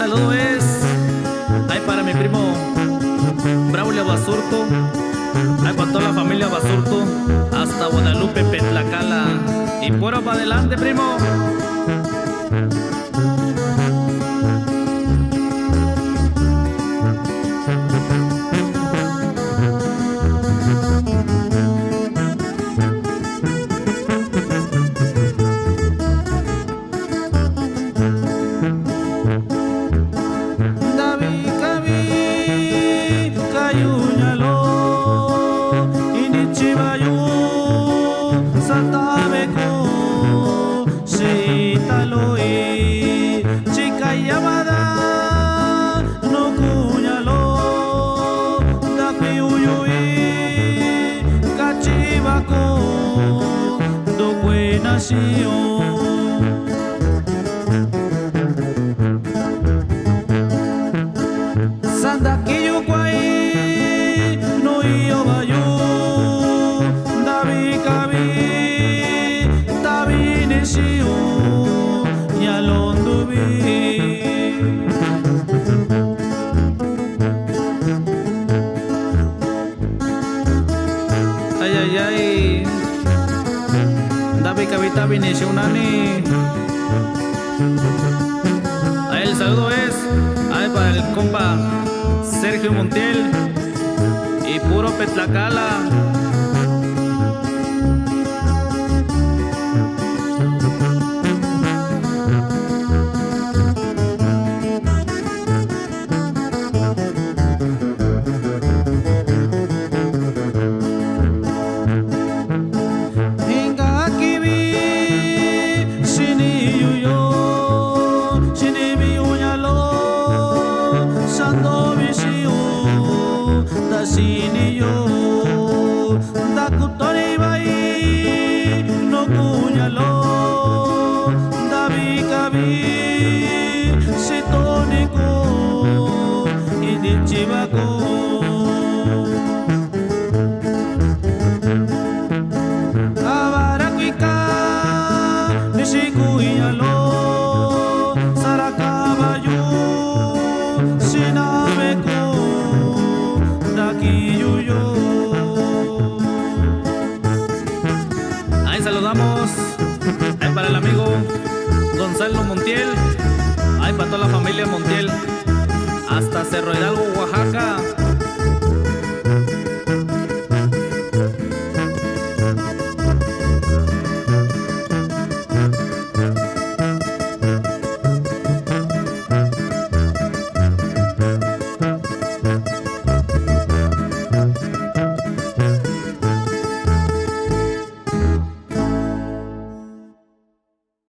saludo es ahí para mi primo Braulio Basurto, ahí para toda la familia Basurto, hasta Guadalupe, Petlacala. Y puro para adelante, primo. Chica llamada no cuñalo da piuyui cachivaco do buena Santa Quiyuquay no iyo bayo Davi Cabi Davi Nishio Yalondubi Ay, ay, ay. Davi Cabi Davi Nishio Nani. Ahí el saludo es ahí para el compa Sergio Montiel y puro Petlacala. Sini yo da kutore bai no kunyalo da bikabi sitoniko idichibako abarakwika nishikuinyalo sarakabayu sinameko Ahí saludamos ahí para el amigo Gonzalo Montiel, ahí para toda la familia Montiel, hasta Cerro Hidalgo, Oaxaca.